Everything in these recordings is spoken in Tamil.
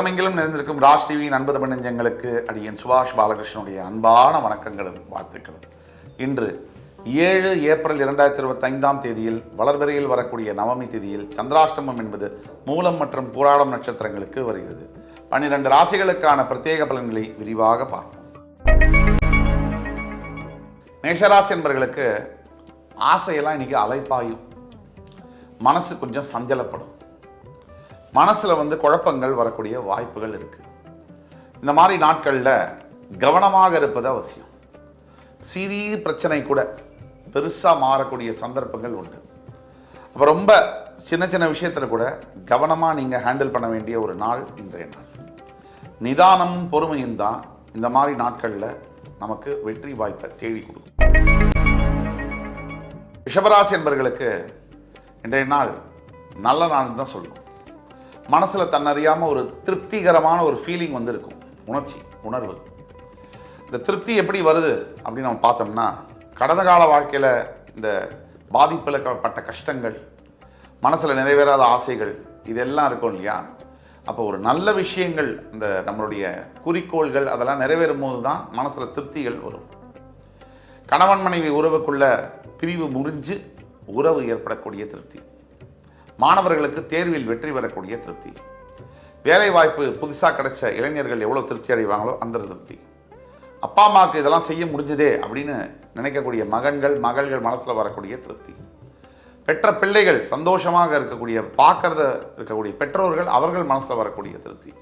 உலகமெங்கிலும் நிறைந்திருக்கும் ராஜ் டிவி அன்பு தமிழ் நெஞ்சங்களுக்கு அடியன் சுபாஷ் பாலகிருஷ்ணனுடைய அன்பான வணக்கங்களும் வாழ்த்துக்களும். இன்று 7 ஏப்ரல் 2025 தேதியில் வளர்பிறையில் வரக்கூடிய நவமி தேதியில் சந்திராஷ்டமம் என்பது மூலம் மற்றும் பூராடம் நட்சத்திரங்களுக்கு வருகிறது. 12 ராசிகளுக்கான பிரத்யேக பலன்களை விரிவாக பார்ப்போம். மேஷராசி என்பவர்களுக்கு ஆசையெல்லாம் இன்னைக்கு அலைப்பாயும், மனசு கொஞ்சம் சஞ்சலப்படும், மனசில் குழப்பங்கள் வரக்கூடிய வாய்ப்புகள் இருக்குது. இந்த மாதிரி நாட்களில் கவனமாக இருப்பது அவசியம். சிறிய பிரச்சனை கூட பெருசாக மாறக்கூடிய சந்தர்ப்பங்கள் உண்டு. அப்போ ரொம்ப சின்ன சின்ன விஷயத்தில் கூட கவனமாக நீங்கள் ஹேண்டில் பண்ண வேண்டிய ஒரு நாள் இன்றைய நாள். நிதானமும் பொறுமையும் தான் இந்த மாதிரி நாட்களில் நமக்கு வெற்றி வாய்ப்பை தேடி கொடுக்கும். ரிஷபராசி என்பவர்களுக்கு இன்றைய நாள் நல்ல நாள் தான் சொல்லணும். மனசில் தன்னறியாமல் ஒரு திருப்திகரமான ஒரு ஃபீலிங் இருக்கும், உணர்வு. இந்த திருப்தி எப்படி வருது அப்படின்னு நம்ம பார்த்தோம்னா, கடந்த கால வாழ்க்கையில் இந்த பாதிப்பில் பட்ட கஷ்டங்கள், மனசில் நிறைவேறாத ஆசைகள், இதெல்லாம் இருக்கும் இல்லையா? அப்போ ஒரு நல்ல விஷயங்கள், இந்த நம்மளுடைய குறிக்கோள்கள் அதெல்லாம் நிறைவேறும் போது தான் மனசில் திருப்திகள் வரும். கணவன் மனைவி உறவுக்குள்ள பிரிவு முறிஞ்சு உறவு ஏற்படக்கூடிய திருப்தி, மாணவர்களுக்கு தேர்வில் வெற்றி பெறக்கூடிய திருப்தி, வேலை வாய்ப்பு புதுசாக கிடைச்ச இளைஞர்கள் எவ்வளோ திருப்தி அடைவாங்களோ அந்த திருப்தி, அப்பா அம்மாவுக்கு இதெல்லாம் செய்ய முடிஞ்சதே அப்படின்னு நினைக்கக்கூடிய மகள்கள் மனசில் வரக்கூடிய திருப்தி, பெற்ற பிள்ளைகள் சந்தோஷமாக இருக்கக்கூடிய பெற்றோர்கள் அவர்கள் மனசில் வரக்கூடிய திருப்தி,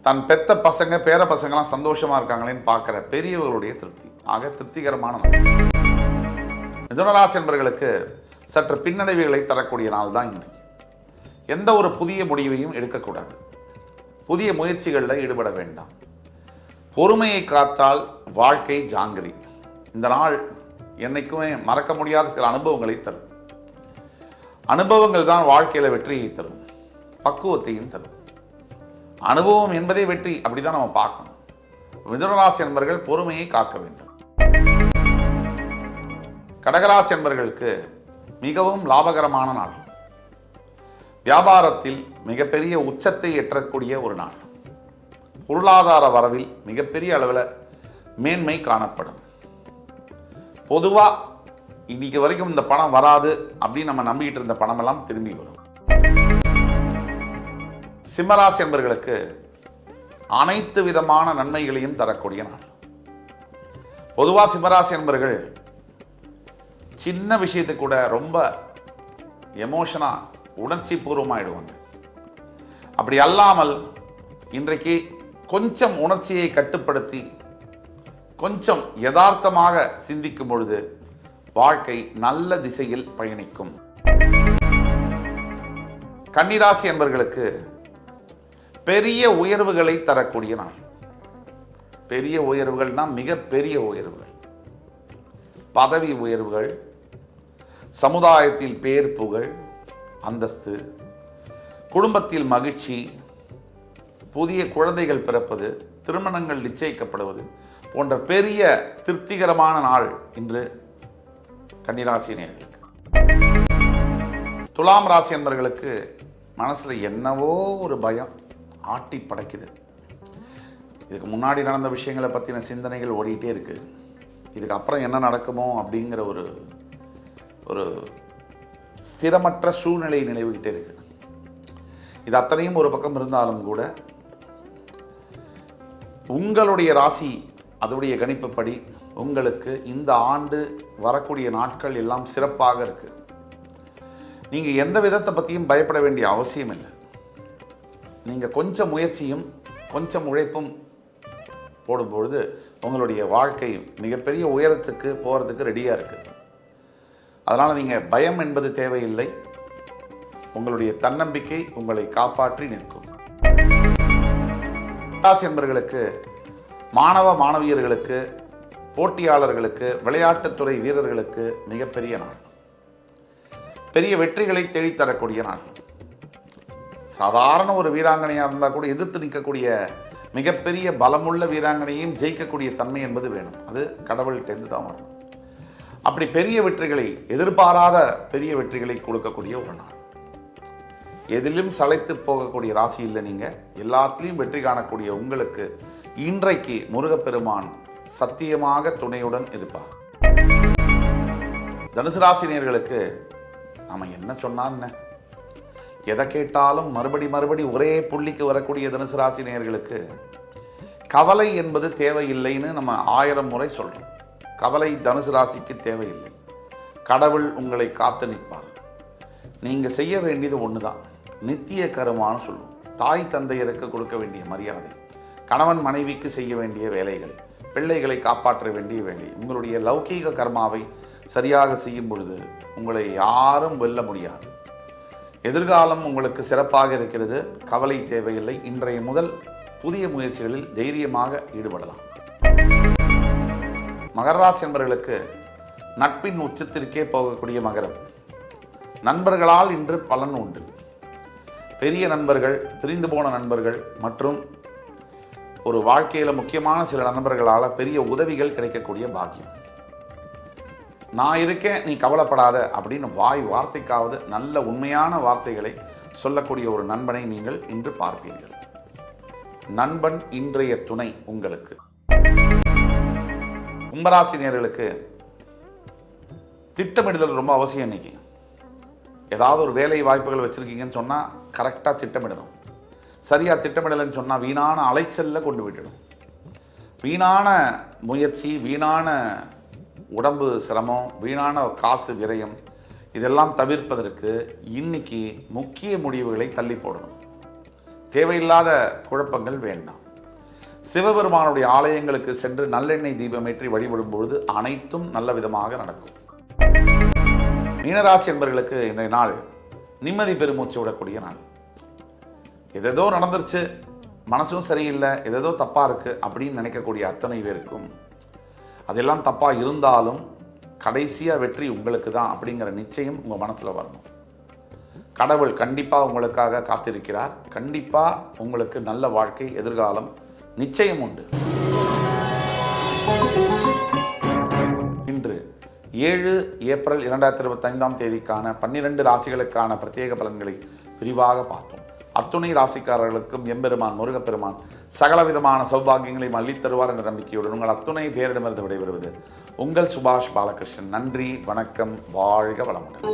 தன் பெத்த பசங்க பேர பசங்களாம் சந்தோஷமாக இருக்காங்களேன்னு பார்க்குற பெரியவர்களுடைய திருப்தி. ஆக திருப்திகரமான மிதுன ராசி என்பவர்களுக்கு சற்று பின்னடைவுகளை தரக்கூடிய நாள் தான் இன்று. எந்த ஒரு புதிய முடிவையும் எடுக்கக்கூடாது, புதிய முயற்சிகளில் ஈடுபட வேண்டாம். பொறுமையை காத்தால் வாழ்க்கை ஜாங்கிரி. இந்த நாள் என்னைக்குமே மறக்க முடியாத சில அனுபவங்களை தரும். அனுபவங்கள் தான் வாழ்க்கையில் வெற்றியை தரும், பக்குவத்தையும் தரும். அனுபவம் என்பதே வெற்றி, அப்படிதான் நம்ம பார்க்கணும். மிதுனராசி என்பவர்கள் பொறுமையை காக்க வேண்டும். கடகராசி என்பவர்களுக்கு மிகவும் லாபகரமான நாள். வியாபாரத்தில் மிகப்பெரிய உச்சத்தை எட்டக்கூடிய ஒரு நாள். பொருளாதார வரவில் மிகப்பெரிய அளவில் மேன்மை காணப்படும். பொதுவாக இன்னைக்கு வரைக்கும் இந்த பணம் வராது அப்படின்னு நம்ம நம்பிக்கிட்டு இருந்த பணமெல்லாம் திரும்பி வரும். சிம்மராசி என்பவர்களுக்கு அனைத்து விதமான நன்மைகளையும் தரக்கூடிய நாள். பொதுவாக சிம்மராசி என்பவர்கள் சின்ன விஷயத்துக்கு கூட ரொம்ப எமோஷனாக உணர்ச்சி பூர்வமாகிடுவாங்க. அப்படி அல்லாமல் இன்றைக்கு கொஞ்சம் உணர்ச்சியை கட்டுப்படுத்தி கொஞ்சம் யதார்த்தமாக சிந்திக்கும் பொழுது வாழ்க்கை நல்ல திசையில் பயணிக்கும். கன்னிராசி என்பவர்களுக்கு பெரிய உயர்வுகளை தரக்கூடிய நாள். பெரிய உயர்வுகள்னா மிகப்பெரிய உயர்வுகள், பதவி உயர்வுகள், சமுதாயத்தில் பேர் புகழ் அந்தஸ்து, குடும்பத்தில் மகிழ்ச்சி, புதிய குழந்தைகள் பிறப்பது, திருமணங்கள் நிச்சயிக்கப்படுவது போன்ற பெரிய திருப்திகரமான நாள் இன்று கன்னிராசி நேயர்களுக்கு. துலாம் ராசி என்பவர்களுக்கு மனசில் என்னவோ ஒரு பயம் ஆட்டி படைக்குது. இதுக்கு முன்னாடி நடந்த விஷயங்களை பற்றின சிந்தனைகள் ஓடிட்டே இருக்குது. இதுக்கு அப்புறம் என்ன நடக்குமோ அப்படிங்கிற ஒரு ஸ்திரமற்ற சூழ்நிலை நிலவிக்கிட்டே இருக்கு. இது அத்தனையும் ஒரு பக்கம் இருந்தாலும் கூட உங்களுடைய ராசி அதனுடைய கணிப்புப்படி உங்களுக்கு இந்த ஆண்டு வரக்கூடிய நாட்கள் எல்லாம் சிறப்பாக இருக்கு. நீங்க எந்த விதத்தை பற்றியும் பயப்பட வேண்டிய அவசியம் இல்லை. நீங்க கொஞ்சம் முயற்சியும் கொஞ்சம் உழைப்பும் போடும்பொழுது உங்களுடைய வாழ்க்கை மிகப்பெரிய உயரத்துக்கு போகிறதுக்கு ரெடியாக இருக்குது. அதனால் நீங்கள் பயம் என்பது தேவையில்லை. உங்களுடைய தன்னம்பிக்கை உங்களை காப்பாற்றி நிற்கும். ராசி என்பவர்களுக்கு மாணவ மாணவியர்களுக்கு, போட்டியாளர்களுக்கு, விளையாட்டுத்துறை வீரர்களுக்கு மிகப்பெரிய நாள். பெரிய வெற்றிகளை தேடித்தரக்கூடிய நாள். சாதாரண ஒரு வீராங்கனையாக இருந்தால் கூட எதிர்த்து நிற்கக்கூடிய மிகப்பெரிய பலமுள்ள வீராங்கனையும் ஜெயிக்கக்கூடிய தன்மை என்பது வேணும். அது கடவுள்கிட்டேருந்து தான் வரும். அப்படி பெரிய வெற்றிகளை, எதிர்பாராத பெரிய வெற்றிகளை கொடுக்கக்கூடிய ஒரு நாள். எதிலும் சளைத்து போகக்கூடிய ராசி இல்லை நீங்கள். எல்லாத்துலேயும் வெற்றி காணக்கூடிய உங்களுக்கு இன்றைக்கு முருகப்பெருமான் சத்தியமாக துணையுடன் இருப்பார். தனுசு ராசினியர்களுக்கு நாம என்ன சொன்னான்னு, எதை கேட்டாலும் மறுபடி ஒரே புள்ளிக்கு வரக்கூடிய தனுசு ராசினியர்களுக்கு கவலை என்பது தேவையில்லைன்னு நம்ம 1000 முறை சொல்றோம். கவலை தனுசு ராசிக்கு தேவையில்லை. கடவுள் உங்களை காத்து நிற்பார். நீங்கள் செய்ய வேண்டியது ஒன்று தான், நித்திய கருமான்னு சொல்லுவோம். தாய் தந்தையருக்கு கொடுக்க வேண்டிய மரியாதை, கணவன் மனைவிக்கு செய்ய வேண்டிய வேலைகள், பிள்ளைகளை காப்பாற்ற வேண்டிய வேலை, உங்களுடைய லௌகீக கர்மாவை சரியாக செய்யும் பொழுது உங்களை யாரும் வெல்ல முடியாது. எதிர்காலம் உங்களுக்கு சிறப்பாக இருக்கிறது. கவலை தேவையில்லை. இன்றைய முதல் புதிய முயற்சிகளில் தைரியமாக ஈடுபடலாம். மகர ராசி என்பவர்களுக்கு நட்பின் உச்சத்திற்கே போகக்கூடிய மகரம். நண்பர்களால் இன்று பலன் உண்டு. பெரிய நண்பர்கள், பிரிந்து போன நண்பர்கள் மற்றும் ஒரு வாழ்க்கையில் முக்கியமான சில நண்பர்களால் பெரிய உதவிகள் கிடைக்கக்கூடிய பாக்கியம். நான் இருக்கேன், நீ கவலைப்படாத அப்படின்னு வார்த்தைக்காவது நல்ல உண்மையான வார்த்தைகளை சொல்லக்கூடிய ஒரு நண்பனை நீங்கள் இன்று பார்ப்பீர்கள். நண்பன் இன்றைய துணை உங்களுக்கு. கும்பராசினியர்களுக்கு திட்டமிடுதல் ரொம்ப அவசியம். இன்னைக்கு ஏதாவது ஒரு வேலை வாய்ப்புகள் வச்சுருக்கீங்கன்னு சொன்னால் கரெக்டாக திட்டமிடணும். சரியாக திட்டமிடலைன்னு சொன்னால் வீணான அலைச்சலில் கொண்டு விட்டுடும். வீணான முயற்சி, வீணான உடம்பு சிரமம், வீணான காசு விரயம் இதெல்லாம் தவிர்ப்பதற்கு இன்னைக்கு முக்கிய முடிவுகளை தள்ளி போடணும். தேவையில்லாத குழப்பங்கள் வேண்டாம். சிவபெருமானுடைய ஆலயங்களுக்கு சென்று நல்லெண்ணெய் தீபமேற்றி வழிபடும் பொழுது அனைத்தும் நல்ல விதமாக நடக்கும். மீனராசி என்பவர்களுக்கு இன்றைய நாள் நிம்மதி பெருமூச்சு விடக்கூடிய நாள். எதேதோ நடந்துருச்சு, மனசும் சரியில்லை, எதேதோ தப்பாக இருக்குது அப்படின்னு நினைக்கக்கூடிய அத்தனை பேருக்கும் அதெல்லாம் தப்பாக இருந்தாலும் கடைசியாக வெற்றி உங்களுக்கு தான் அப்படிங்கிற நிச்சயம் உங்கள் மனசில் வரணும். கடவுள் கண்டிப்பாக உங்களுக்காக காத்திருக்கிறார். கண்டிப்பாக உங்களுக்கு நல்ல வாழ்க்கை, எதிர்காலம் நிச்சயம் உண்டு. இன்று 7 ஏப்ரல் 2025 தேதிக்கான 12 ராசிகளுக்கான பிரத்யேக பலன்களை விரிவாக பார்த்தோம். அத்துணை ராசிக்காரர்களுக்கும் எம்பெருமான் முருகப்பெருமான் சகலவிதமான சௌபாகியங்களை அள்ளித்தருவார் என்ற நம்பிக்கையுடன் உங்கள் அத்துணை பேரிடமிருந்து விடைபெறுவது உங்கள் சுபாஷ் பாலகிருஷ்ணன். நன்றி, வணக்கம், வாழ்க வளமுடன்.